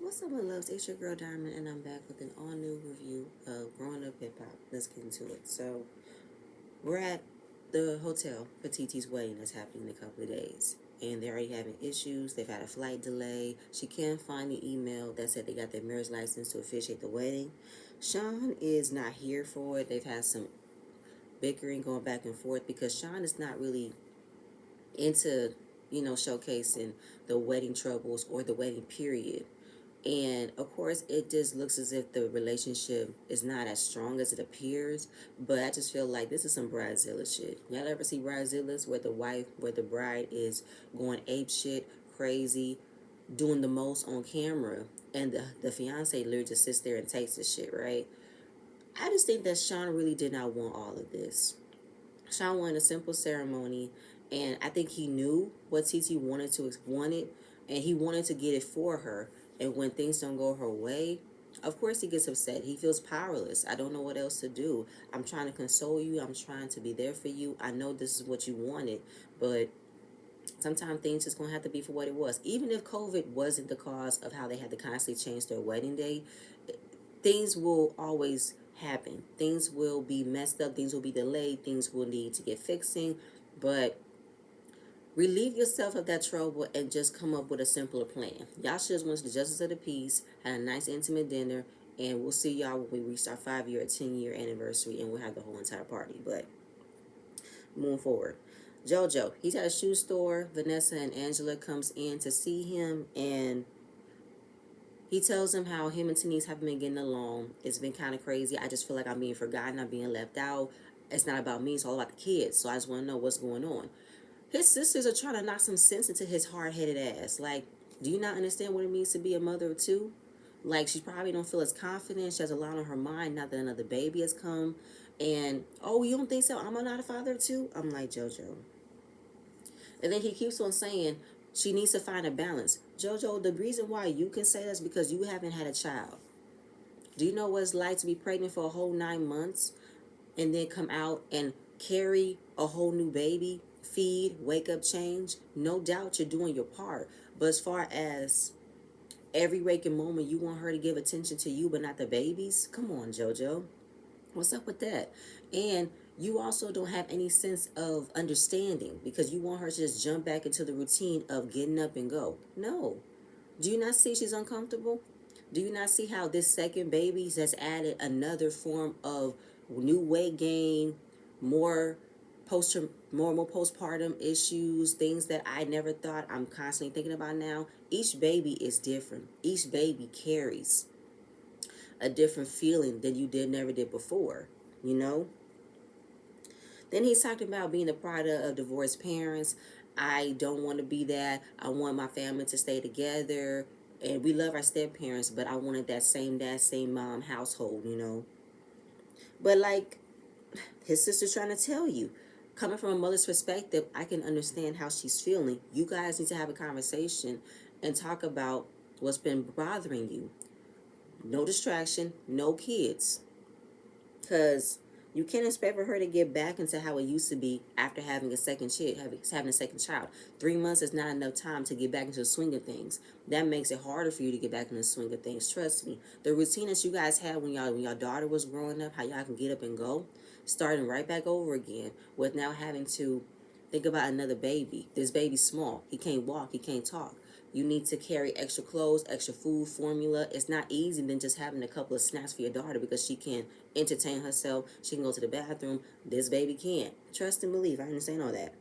What's up, my loves? It's your girl Diamond, and I'm back with an all-new review of Growing Up Hip Hop. Let's get into it. So, we're at the hotel for TT's wedding that's happening in a couple of days, and they're already having issues. They've had a flight delay. She can't find the email that said they got their marriage license to officiate the wedding. Sean is not here for it. They've had some bickering going back and forth because Sean is not really into, showcasing the wedding troubles or the wedding period. And of course, it just looks as if the relationship is not as strong as it appears. But I just feel like this is some bridezilla shit. Y'all ever see bridezillas where the bride is going ape shit, crazy, doing the most on camera, and the fiance literally just sits there and takes the shit, right? I just think that Sean really did not want all of this. Sean wanted a simple ceremony, and I think he knew what TT wanted, and he wanted to get it for her. And when things don't go her way, of course he gets upset. He feels powerless. I don't know what else to do. I'm trying to console you. I'm trying to be there for you. I know this is what you wanted, but sometimes things just gonna have to be for what it was. Even if COVID wasn't the cause of how they had to constantly change their wedding day, things will always happen. Things will be messed up. Things will be delayed. Things will need to get fixing. But relieve yourself of that trouble and just come up with a simpler plan. Y'all should have went to the Justice of the Peace, had a nice intimate dinner, and we'll see y'all when we reach our 5-year or 10-year anniversary, and we'll have the whole entire party. But moving forward, JoJo, he's at a shoe store. Vanessa and Angela comes in to see him, and he tells them how him and Denise haven't been getting along. It's been kind of crazy. I just feel like I'm being forgotten. I'm being left out. It's not about me. It's all about the kids. So I just want to know what's going on. His sisters are trying to knock some sense into his hard-headed ass. Like, do you not understand what it means to be a mother of two? Like, she probably don't feel as confident. She has a lot on her mind now that another baby has come. And, oh, you don't think so? I'm not a father of two? I'm like, JoJo. And then he keeps on saying she needs to find a balance. JoJo, the reason why you can say that's because you haven't had a child. Do you know what it's like to be pregnant for a whole 9 months and then come out and carry a whole new baby, feed, wake up, change? No doubt you're doing your part. But as far as every waking moment you want her to give attention to you but not the babies, come on, JoJo. What's up with that? And you also don't have any sense of understanding because you want her to just jump back into the routine of getting up and go. No. Do you not see she's uncomfortable? Do you not see how this second baby has added another form of new weight gain, more more postpartum issues, things that I never thought I'm constantly thinking about now? Each baby is different. Each baby carries a different feeling than you never did before, you know? Then he's talking about being the product of divorced parents. I don't want to be that. I want my family to stay together. And we love our step parents, but I wanted that same dad, same mom household, you know? But like his sister's trying to tell you, coming from a mother's perspective, I can understand how she's feeling. You guys need to have a conversation and talk about what's been bothering you. No distraction, no kids. Because you can't expect for her to get back into how it used to be after having a second child. Having a second child, 3 months is not enough time to get back into the swing of things. That makes it harder for you to get back in the swing of things. Trust me. The routine that you guys had when your daughter was growing up, how y'all can get up and go, starting right back over again with now having to think about another baby. This baby's small. He can't walk. He can't talk. You need to carry extra clothes, extra food, formula. It's not easy than just having a couple of snacks for your daughter because she can entertain herself. She can go to the bathroom. This baby can't. Trust and believe. I understand all that.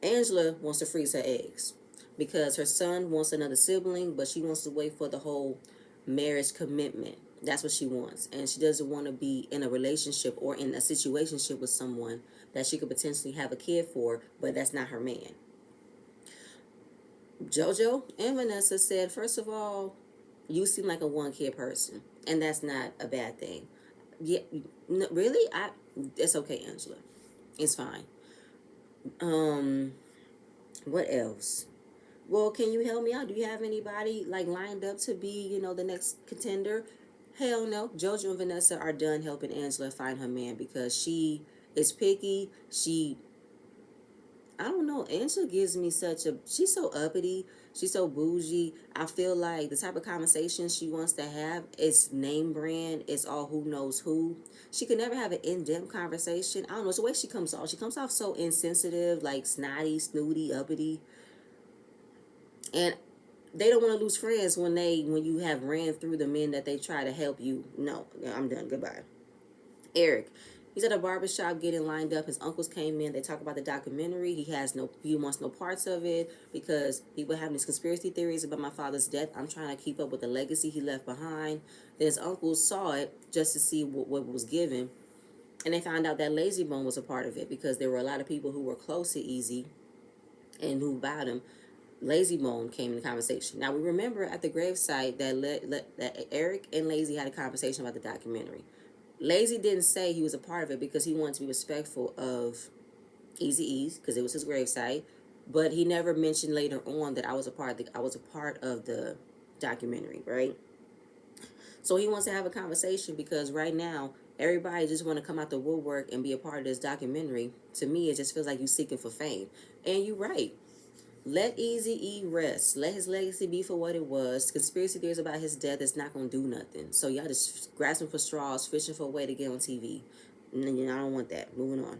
Angela wants to freeze her eggs because her son wants another sibling, but she wants to wait for the whole marriage commitment. That's what she wants. And she doesn't want to be in a relationship or in a situationship with someone that she could potentially have a kid for, but that's not her man. JoJo and Vanessa said, first of all, you seem like a one-kid person, and that's not a bad thing. Yeah, no, really, it's okay, Angela. It's fine. Um, what else? Well, can you help me out? Do you have anybody like lined up to be, the next contender? Hell no. JoJo and Vanessa are done helping Angela find her man because she is picky. I don't know. Angela gives me she's so uppity. She's so bougie. I feel like the type of conversation she wants to have is name brand. It's all who knows who. She could never have an in-depth conversation. I don't know. It's the way she comes off. She comes off so insensitive, like snotty, snooty, uppity. And they don't want to lose friends when you have ran through the men that they try to help you. No, I'm done. Goodbye. Eric. He's at a barbershop getting lined up. His uncles came in. They talk about the documentary. He wants no parts of it because people have these conspiracy theories about my father's death. I'm trying to keep up with the legacy he left behind. Then his uncles saw it just to see what was given. And they found out that Lazy Bone was a part of it because there were a lot of people who were close to Easy and who bowed him. Lazy Bone came in the conversation. Now we remember at the gravesite that Eric and Lazy had a conversation about the documentary. Lazy didn't say he was a part of it because he wanted to be respectful of Easy E's because it was his gravesite, but he never mentioned later on that I was a part of the documentary, right? So he wants to have a conversation because right now everybody just want to come out the woodwork and be a part of this documentary. To me, it just feels like you seeking for fame, and you're right. Let Easy E rest. Let his legacy be for what it was. Conspiracy theories about his death is not going to do nothing. So y'all just grasping for straws, fishing for a way to get on TV. And I don't want that. Moving on.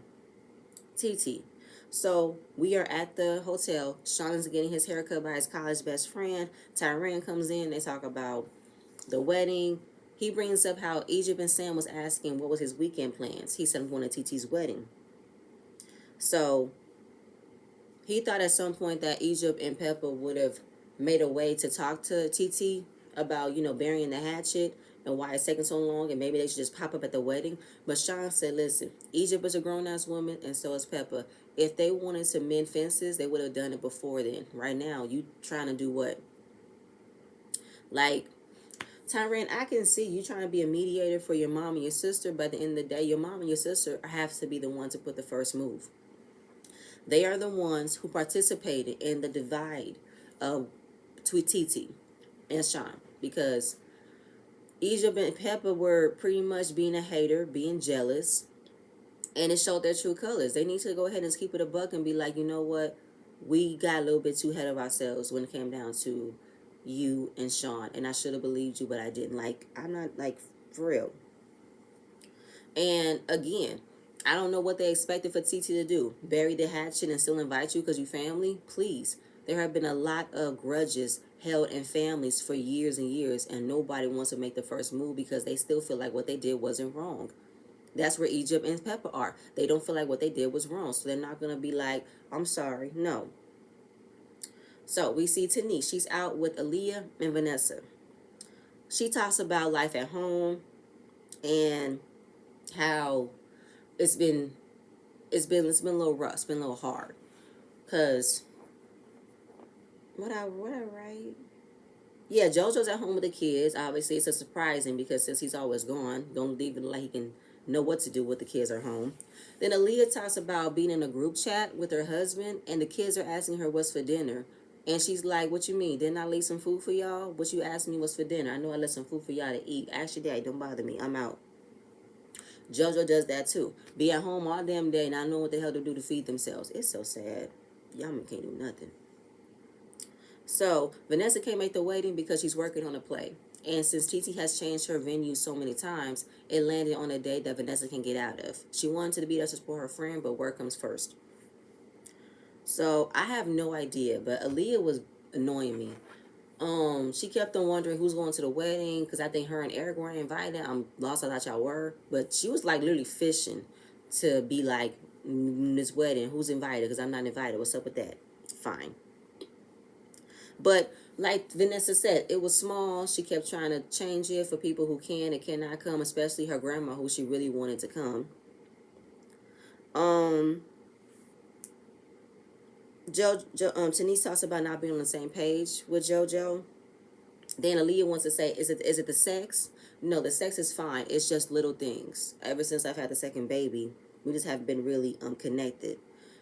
TT. So we are at the hotel. Sean is getting his haircut by his college best friend. Tyran comes in. They talk about the wedding. He brings up how Egypt and Sam was asking what was his weekend plans. He said, I'm going to TT's wedding. So he thought at some point that Egypt and Pepper would have made a way to talk to TT about, burying the hatchet and why it's taking so long, and maybe they should just pop up at the wedding. But Sean said, listen, Egypt is a grown-ass woman, and so is Pepper. If they wanted to mend fences, they would have done it before then. Right now, you trying to do what? Like, Tyran, I can see you trying to be a mediator for your mom and your sister, but at the end of the day, your mom and your sister have to be the ones to put the first move. They are the ones who participated in the divide between TT and Sean because Egypt and Pepper were pretty much being a hater, being jealous, and it showed their true colors. They need to go ahead and keep it a buck and be like, you know what? We got a little bit too ahead of ourselves when it came down to you and Sean, and I should have believed you, but I didn't. Like, I'm not, like, for real. And again, I don't know what they expected for TT to do. Bury the hatchet and still invite you because you family? Please. There have been a lot of grudges held in families for years and years, and nobody wants to make the first move because they still feel like what they did wasn't wrong. That's where Egypt and Pepper are. They don't feel like what they did was wrong, so they're not going to be like, I'm sorry. No. So we see Tanice. She's out with Aaliyah and Vanessa. She talks about life at home and how it's been a little rough, it's been a little hard. Cause what I write? Yeah, JoJo's at home with the kids. Obviously, it's a surprising because since he's always gone, don't leave it like he can know what to do with the kids are home. Then Aaliyah talks about being in a group chat with her husband, and the kids are asking her what's for dinner. And she's like, what you mean? Didn't I leave some food for y'all? What you asked me was for dinner. I know I left some food for y'all to eat. Actually, Daddy, don't bother me. I'm out. JoJo does that too. Be at home all damn day, not knowing what the hell to do to feed themselves. It's so sad. Y'all can't do nothing. So Vanessa can't make the wedding because she's working on a play. And since TT has changed her venue so many times, it landed on a day that Vanessa can get out of. She wanted to be there to support her friend, but work comes first. So I have no idea, but Aaliyah was annoying me. She kept on wondering who's going to the wedding because I think her and Eric weren't invited. I'm lost. I thought y'all were, but she was like literally fishing to be like, this wedding, who's invited? Because I'm not invited. What's up with that? Fine. But like Vanessa said, it was small. She kept trying to change it for people who can and cannot come, especially her grandma, who she really wanted to come. Tanice talks about not being on the same page with JoJo. Then Aaliyah wants to say, is it the sex? No, the sex is fine. It's just little things. Ever since I've had the second baby, we just haven't been really connected.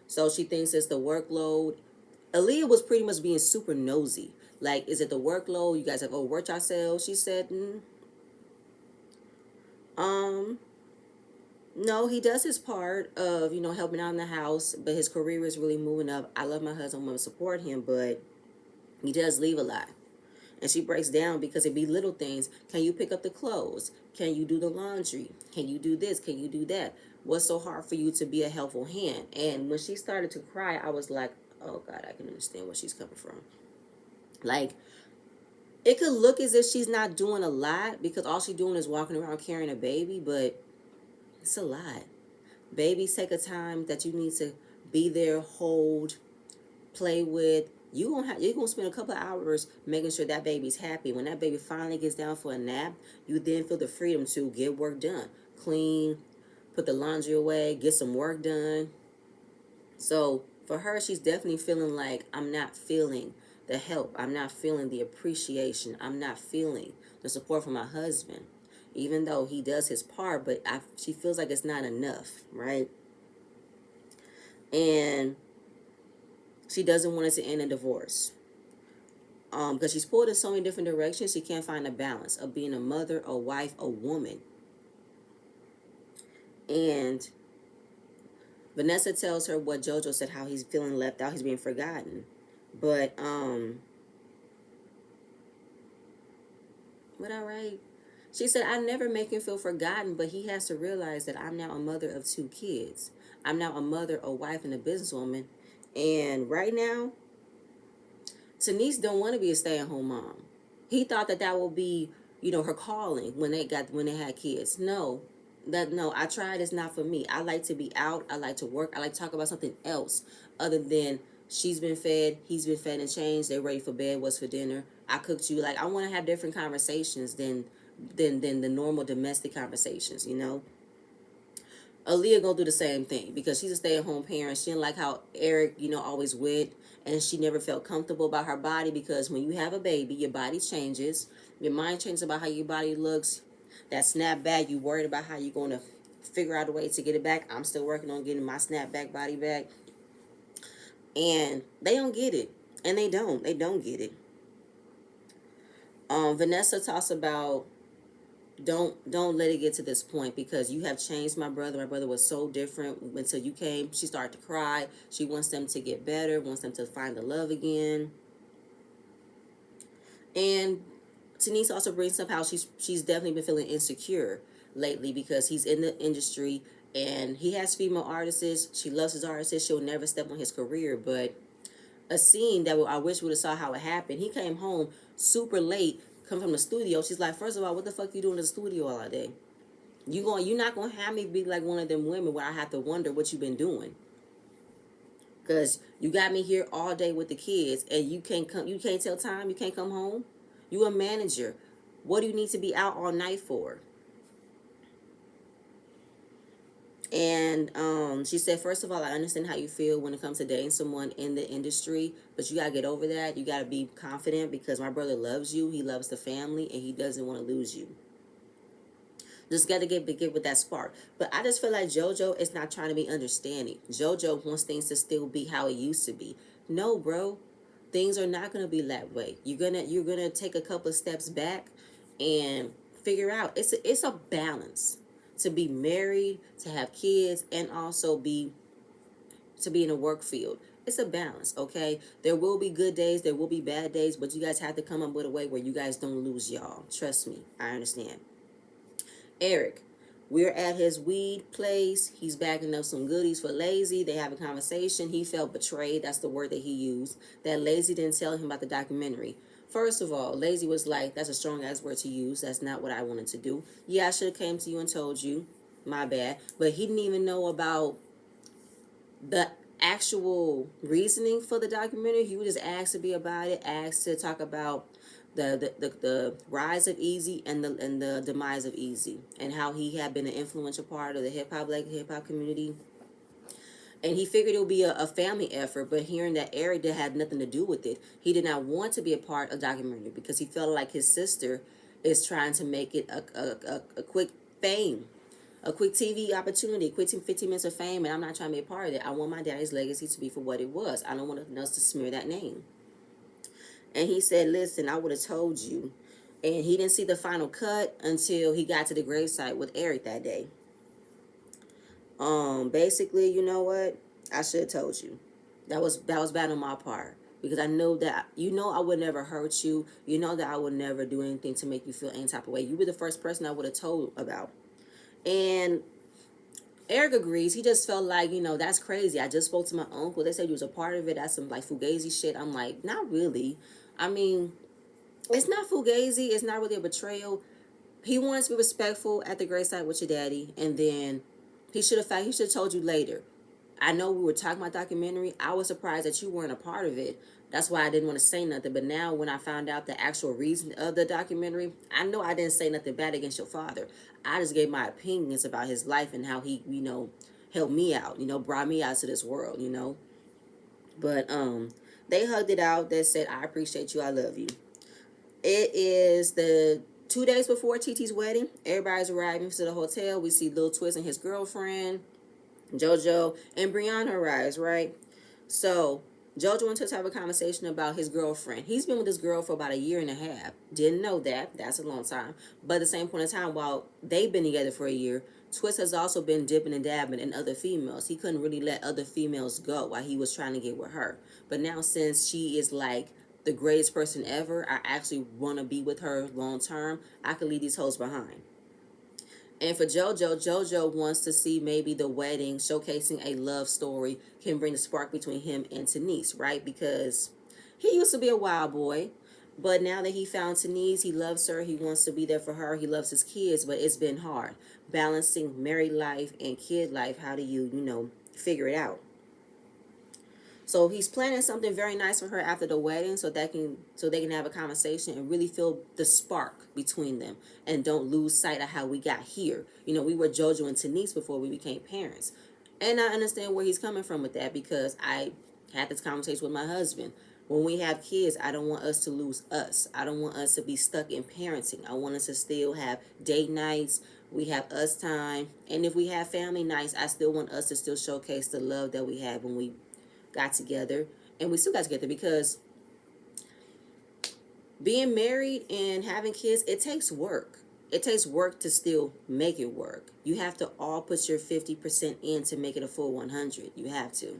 So she thinks it's the workload. Aaliyah was pretty much being super nosy. Like, is it the workload? You guys have overworked yourselves? She said, no, he does his part of, helping out in the house, but his career is really moving up. I love my husband, I want to support him, but He does leave a lot. And she breaks down because it be little things. Can you pick up the clothes? Can you do the laundry? Can you do this? Can you do that? What's so hard for you to be a helpful hand? And when she started to cry, I was like, oh God, I can understand where she's coming from. Like, it could look as if she's not doing a lot because all she's doing is walking around carrying a baby, but it's a lot. Babies take a time that you need to be there, hold, play with. You're gonna spend a couple of hours making sure that baby's happy. When that baby finally gets down for a nap, you then feel the freedom to get work done, clean, put the laundry away, get some work done. So for her, she's definitely feeling like I'm not feeling the help. I'm not feeling the appreciation. I'm not feeling the support from my husband, even though he does his part. But she feels like it's not enough, right? And she doesn't want it to end in divorce. Because she's pulled in so many different directions, she can't find a balance of being a mother, a wife, a woman. And Vanessa tells her what JoJo said, how he's feeling left out, he's being forgotten. But what I write? She said, I never make him feel forgotten, but he has to realize that I'm now a mother of 2 kids. I'm now a mother, a wife, and a businesswoman. And right now, Denise don't want to be a stay-at-home mom. He thought that that would be, her calling when they had kids. No, I tried. It's not for me. I like to be out. I like to work. I like to talk about something else other than she's been fed, he's been fed and changed. They're ready for bed. What's for dinner? I cooked you. Like, I want to have different conversations than the normal domestic conversations. Aaliyah gonna do the same thing because she's a stay-at-home parent. She didn't like how Eric, always went, and she never felt comfortable about her body because when you have a baby, your body changes, your mind changes about how your body looks. That snap back, you worried about how you're gonna figure out a way to get it back. I'm still working on getting my snap back body back, and they don't get it, and they don't get it. Vanessa talks about don't let it get to this point because you have changed my brother. My brother was so different until you came. She started to cry. She wants them to get better, wants them to find the love again. And Denise also brings up how she's definitely been feeling insecure lately because he's in the industry and he has female artists. She loves his artists. She'll never step on his career, but a scene that I wish would have saw how it happened. He came home super late, come from the studio. She's like, first of all, what the fuck you doing in the studio all day? You're not gonna have me be like one of them women where I have to wonder what you've been doing. Cause you got me here all day with the kids and you can't come, you can't tell time, you can't come home. You a manager. What do you need to be out all night for? And she said, first of all, I understand how you feel when it comes to dating someone in the industry, but you gotta get over that. You gotta be confident because my brother loves you, he loves the family, and he doesn't want to lose you. Just got to get with that spark. But I just feel like JoJo is not trying to be understanding. JoJo wants things to still be how it used to be. No, bro, things are not gonna be that way. You're gonna take a couple of steps back and figure out it's a balance to be married, to have kids, and also to be in a work field. It's a balance, okay? There will be good days, there will be bad days, but you guys have to come up with a way where you guys don't lose y'all. Trust me, I understand. Eric, we're at his weed place. He's bagging up some goodies for Lazy. They have a conversation. He felt betrayed. That's the word that he used. That Lazy didn't tell him about the documentary. First of all, Lazy was like, that's a strong ass word to use. That's not what I wanted to do. Yeah, I should have came to you and told you. My bad. But he didn't even know about the actual reasoning for the documentary. He was just asked to be about it, asked to talk about the rise of Easy and the demise of Easy and how he had been an influential part of the hip hop community. And he figured it would be a family effort, but hearing that Eric had nothing to do with it, he did not want to be a part of the documentary because he felt like his sister is trying to make it a quick fame, a quick TV opportunity, a quick 15 minutes of fame, and I'm not trying to be a part of it. I want my daddy's legacy to be for what it was. I don't want nothing else to smear that name. And he said, listen, I would have told you. And he didn't see the final cut until he got to the gravesite with Eric that day. Basically, you know what? I should have told you. That was bad on my part. because I know that you know I would never hurt you. You know that I would never do anything to make you feel any type of way. You were the first person I would have told about. And Eric agrees. He just felt like, that's crazy. I just spoke to my uncle. They said you was a part of it. That's some like fugazi shit. I'm like, not really. I mean, it's not fugazi. It's not really a betrayal. He wanted to be respectful at the graveside with your daddy, and then he should have told you later. I know we were talking about documentary. I was surprised that you weren't a part of it. That's why I didn't want to say nothing. But now when I found out the actual reason of the documentary, I know I didn't say nothing bad against your father. I just gave my opinions about his life and how he, helped me out, brought me out to this world. But they hugged it out. They said, I appreciate you, I love you. It is the 2 days before TT's wedding. Everybody's arriving to the hotel. We see Lil Twist and his girlfriend, JoJo, and Brianna arrives, right? So JoJo wants to have a conversation about his girlfriend. He's been with this girl for about a year and a half. Didn't know that. That's a long time. But at the same point in time, while they've been together for a year, Twist has also been dipping and dabbing in other females. He couldn't really let other females go while he was trying to get with her. But now since she is like the greatest person ever, I actually want to be with her long term. I could leave these hoes behind. And for JoJo wants to see maybe the wedding showcasing a love story can bring the spark between him and Denise, right? Because he used to be a wild boy, but now that he found Denise, he loves her. He wants to be there for her. He loves his kids, but it's been hard balancing married life and kid life. How do you figure it out? So he's planning something very nice for her after the wedding, so they can have a conversation and really feel the spark between them, and don't lose sight of how we got here. We were JoJo and Denise before we became parents, and I understand where he's coming from with that, because I had this conversation with my husband. When we have kids, I don't want us to lose us. I don't want us to be stuck in parenting. I want us to still have date nights. We have us time, and if we have family nights, I still want us to still showcase the love that we had when we got together, and we still got together, because being married and having kids, it takes work. It takes work to still make it work. You have to all put your 50% in to make it a full 100. You have to.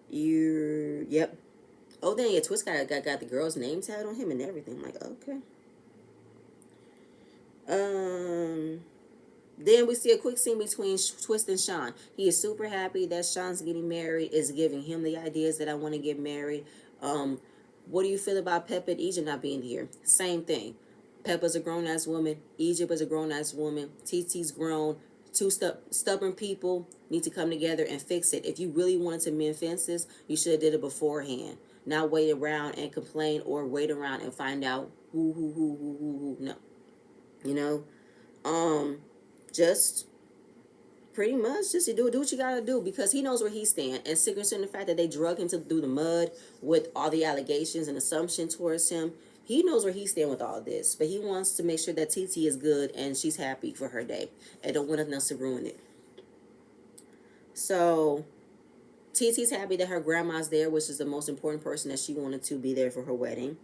Yep. Oh, then yeah, Twist got the girl's name tagged on him and everything. I'm like, okay. Then we see a quick scene between Twist and Sean. He is super happy that Sean's getting married, is giving him the ideas that I want to get married. Um, what do you feel about Peppa and Egypt not being here? Same thing. Peppa's a grown ass woman. Egypt is a grown ass woman. TT's grown. Two stubborn people need to come together and fix it. If you really wanted to mend fences, you should have did it beforehand. Not wait around and complain, or wait around and find out who. No, you know. Just pretty much just do what you gotta do, because he knows where he stands. And considering the fact that they drug him through the mud with all the allegations and assumptions towards him, he knows where he stands with all this. But he wants to make sure that TT is good and she's happy for her day, and don't want nothing else to ruin it. So TT's happy that her grandma's there, which is the most important person that she wanted to be there for her wedding.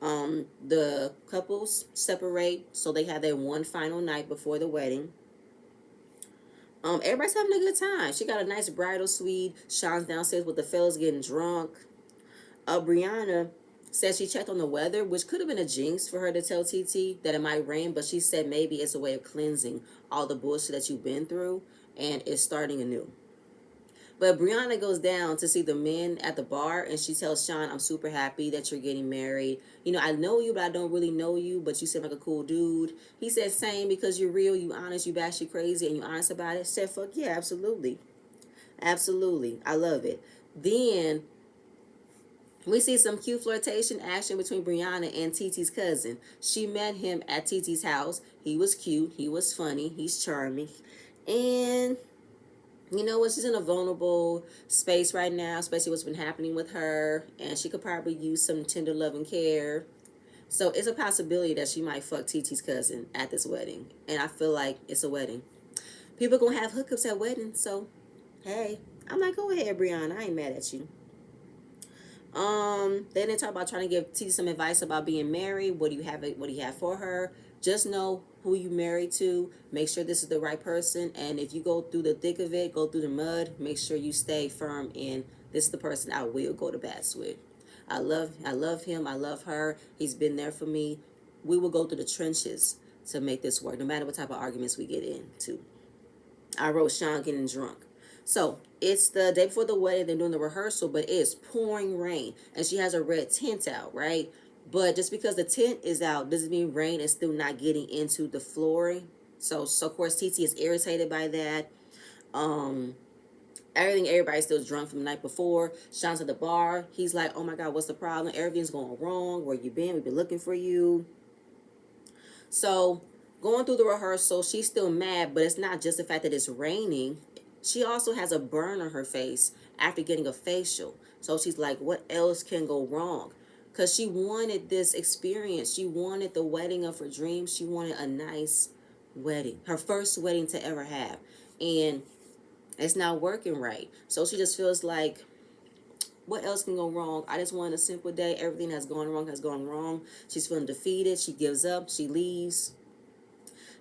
The couples separate, so they have their one final night before the wedding. Everybody's having a good time. She got a nice bridal suite. Sean's downstairs with the fellas getting drunk. Brianna said she checked on the weather, which could have been a jinx for her to tell TT that it might rain, but she said maybe it's a way of cleansing all the bullshit that you've been through, and it's starting anew. But Brianna goes down to see the men at the bar, and she tells Sean, I'm super happy that you're getting married. I know you, but I don't really know you, but you seem like a cool dude. He said, same, because you're real, you honest, you batshit crazy, and you honest about it. Said, fuck yeah, absolutely. Absolutely. I love it. Then we see some cute flirtation action between Brianna and TT's cousin. She met him at TT's house. He was cute. He was funny. He's charming. And you know what, she's in a vulnerable space right now, especially what's been happening with her, and she could probably use some tender love and care. So it's a possibility that she might fuck TT's cousin at this wedding, and I feel like it's a wedding. People gonna have hookups at weddings, so hey, I'm like, go ahead, Brianna, I ain't mad at you. Then they talk about trying to give TT some advice about being married. What do you have? What do you have for her? Just know who you married to. Make sure this is the right person. And if you go through the thick of it, go through the mud, make sure you stay firm in this is the person I will go to bats with. I love him. I love her. He's been there for me. We will go through the trenches to make this work, no matter what type of arguments we get into. I wrote Sean getting drunk. So it's the day before the wedding. They're doing the rehearsal, but it's pouring rain, and she has a red tent out, right? But just because the tent is out doesn't mean rain is still not getting into the flooring. So of course TT is irritated by that. Um, everybody's still drunk from the night before. Sean's at the bar. He's like, "Oh my God, what's the problem? Everything's going wrong. Where you been? We've been looking for you." So going through the rehearsal, she's still mad, but it's not just the fact that it's raining. She also has a burn on her face after getting a facial. So she's like, what else can go wrong? Because she wanted this experience. She wanted the wedding of her dreams. She wanted a nice wedding, her first wedding to ever have. And it's not working right. So she just feels like, what else can go wrong? I just wanted a simple day. Everything has gone wrong, has gone wrong. She's feeling defeated. She gives up. She leaves.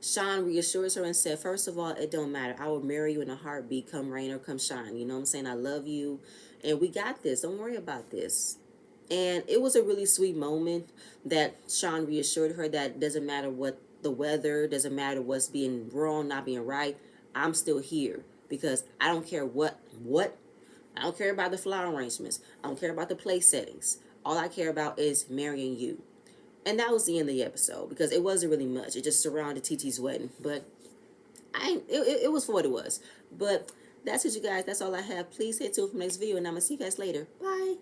Sean reassures her and said, first of all, it don't matter. I will marry you in a heartbeat, come rain or come shine. You know what I'm saying? I love you. And we got this. Don't worry about this. And it was a really sweet moment that Sean reassured her that doesn't matter what the weather, doesn't matter what's being wrong, not being right. I'm still here because I don't care what I don't care about the flower arrangements. I don't care about the place settings. All I care about is marrying you. And that was the end of the episode because it wasn't really much. It just surrounded TT's wedding. But it was for what it was. But that's it, you guys. That's all I have. Please stay tuned for the next video, and I'm going to see you guys later. Bye.